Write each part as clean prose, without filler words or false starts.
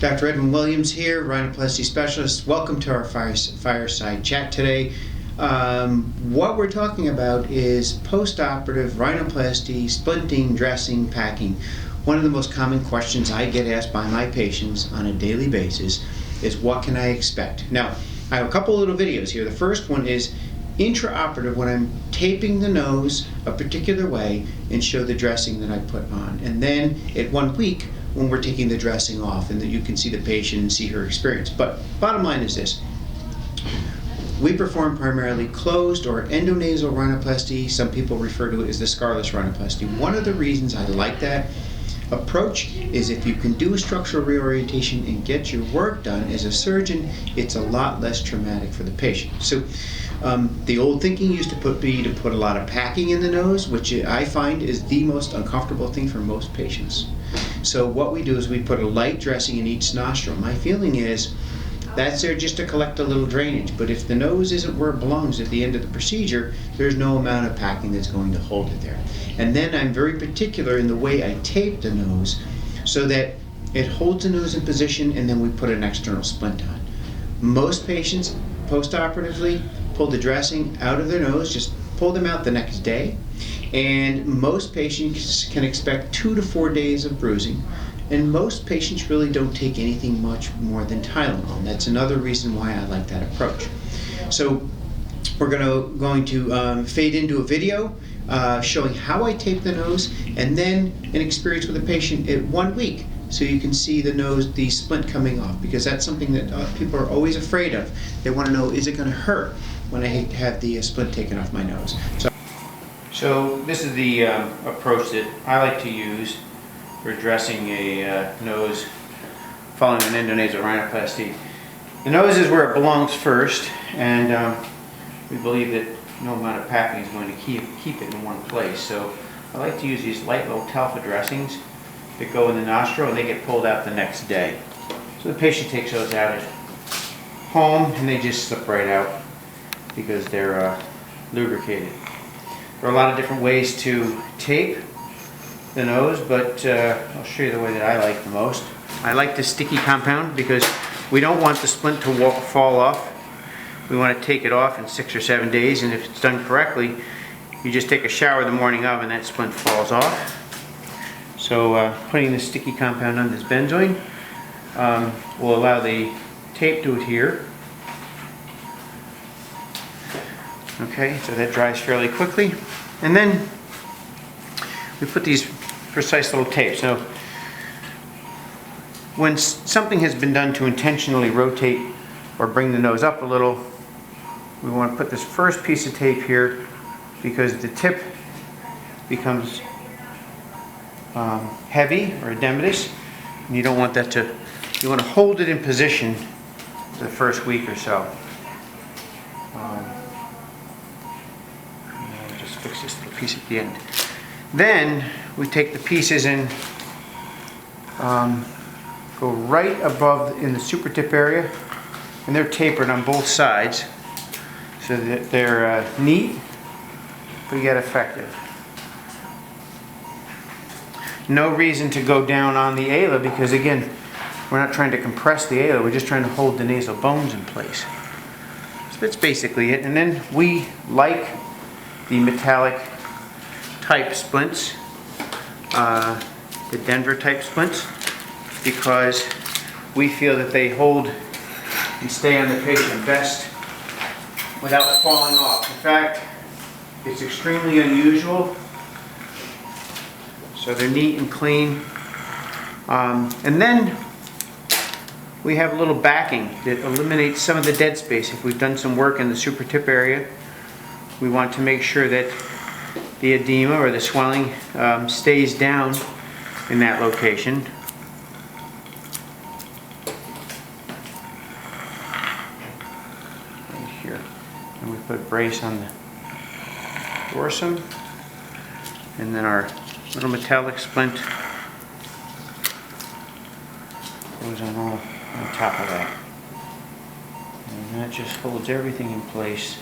Dr. Edwin Williams here, Rhinoplasty specialist. Welcome to our Fireside chat today. What we're talking about is post-operative rhinoplasty, splinting, dressing, packing. One of the most common questions I get asked by my patients on a daily basis is, what can I expect? Now, I have a couple little videos here. The first one is intraoperative, when I'm taping the nose a particular way, and show the dressing that I put on. And then at 1 week, when we're taking the dressing off, and that you can see the patient and see her experience. But bottom line is this: we perform primarily closed or endonasal rhinoplasty. Some people refer to it as the scarless rhinoplasty. One of the reasons I like that approach is if you can do a structural reorientation and get your work done as a surgeon, it's a lot less traumatic for the patient. So the old thinking used to be to put a lot of packing in the nose, which I find is the most uncomfortable thing for most patients. So what we do is we put a light dressing in each nostril. My feeling is that's there just to collect a little drainage, but if the nose isn't where it belongs at the end of the procedure, there's no amount of packing that's going to hold it there. And then I'm very particular in the way I tape the nose so that it holds the nose in position, and then we put an external splint on. Most patients post-operatively pull the dressing out of their nose, just pull them out the next day. And most patients can expect 2 to 4 days of bruising. And most patients really don't take anything much more than Tylenol. That's another reason why I like that approach. So we're going to fade into a video showing how I tape the nose, and then an experience with a patient at 1 week, so you can see the nose, the splint coming off, because that's something that people are always afraid of. They want to know, is it going to hurt when I have the splint taken off my nose? So this is the approach that I like to use for dressing a nose following an endonasal rhinoplasty. The nose is where it belongs first, and we believe that no amount of packing is going to keep it in one place. So I like to use these light low talfa dressings that go in the nostril, and they get pulled out the next day. So the patient takes those out at home, and they just slip right out because they're lubricated. There are a lot of different ways to tape the nose, but I'll show you the way that I like the most. I like the sticky compound because we don't want the splint to fall off. We want to take it off in 6 or 7 days, and if it's done correctly, you just take a shower the morning of and that splint falls off. So putting the sticky compound on this benzoin will allow the tape to adhere. Okay, so that dries fairly quickly. And then we put these precise little tapes. Now, when something has been done to intentionally rotate or bring the nose up a little, we want to put this first piece of tape here, because the tip becomes heavy or edematous, and you don't want that to, you want to hold it in position for the first week or so. Just fix this little piece at the end. Then we take the pieces and go right above in the super tip area, and they're tapered on both sides so that they're neat but yet effective. No reason to go down on the ala, because again, we're not trying to compress the ala, we're just trying to hold the nasal bones in place. So that's basically it. And then we like the metallic type splints, the Denver type splints, because we feel that they hold and stay on the patient best without falling off. In fact, it's extremely unusual. So they're neat and clean. And then we have a little backing that eliminates some of the dead space. If we've done some work in the super tip area, we want to make sure that the edema or the swelling stays down in that location. Right here. And we put a brace on the dorsum, and then our little metallic splint goes on top of that. And that just holds everything in place.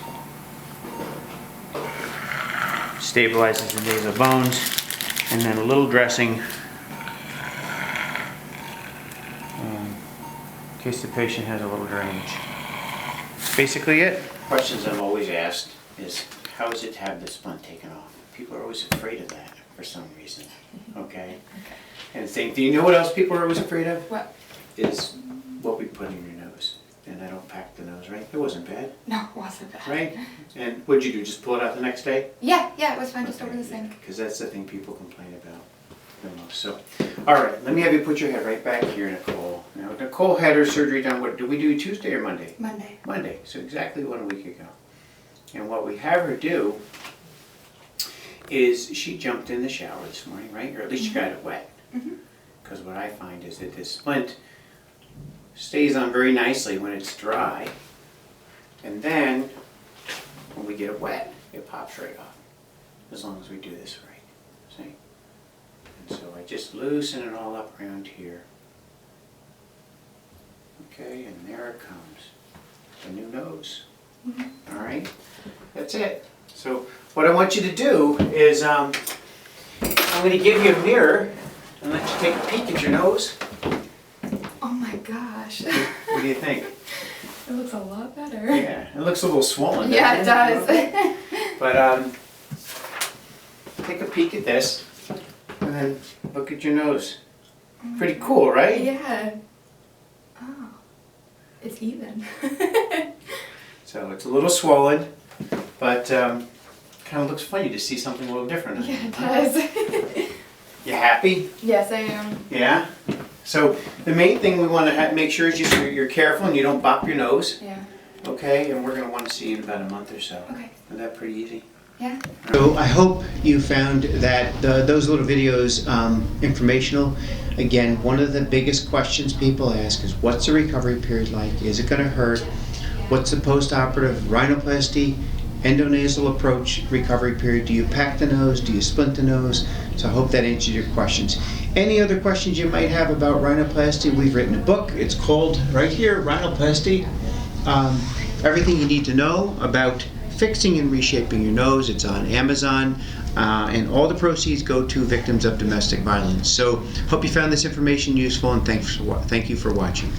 Stabilizes the nasal bones, and then a little dressing case the patient has a little drainage. That's basically it. Questions I'm always asked is, how is it to have the splint taken off? People are always afraid of that for some reason, okay? And same thing, you know what else people are always afraid of? What? Is what we put in your nose. And I don't pack the nose, right? It wasn't bad, No, it wasn't bad. right? And what'd you do, just pull it out the next day? Yeah, it was fine, just over the sink. Because that's the thing people complain about the most. So, all right, let me have you put your head right back here, Nicole. Now, Nicole had her surgery done, what, did we do Tuesday or Monday? Monday. Monday, so exactly 1 week ago. And what we have her do is she jumped in the shower this morning, right? Or at least she got it wet. Because what I find is that this splint stays on very nicely when it's dry. And then, when we get it wet, it pops right off. As long as we do this right, see? And so I just loosen it all up around here. Okay, and there it comes. The new nose. All right, that's it. So what I want you to do is I'm going to give you a mirror and let you take a peek at your nose. Oh my gosh. What do you think? It looks a lot better. Yeah, it looks a little swollen. Yeah, it does. But take a peek at this and then look at your nose. Pretty cool, right? Yeah. Oh, it's even. So it's a little swollen, but kind of looks funny to see something a little different. Yeah, it does. You happy? Yes, I am. Yeah? So the main thing we want to make sure is just you're careful and you don't bop your nose. Yeah. Okay? And we're going to want to see you in about a month or so. Okay. Is that pretty easy? Yeah. So I hope you found that those little videos informational. Again, one of the biggest questions people ask is, what's the recovery period like? Is it going to hurt? What's the post-operative rhinoplasty, endonasal approach recovery period? Do you pack the nose? Do you splint the nose? So I hope that answered your questions. Any other questions you might have about rhinoplasty? We've written a book. It's called, right here, Rhinoplasty. Everything you need to know about fixing and reshaping your nose. It's on Amazon. And all the proceeds go to victims of domestic violence. So hope you found this information useful, and thank you for watching.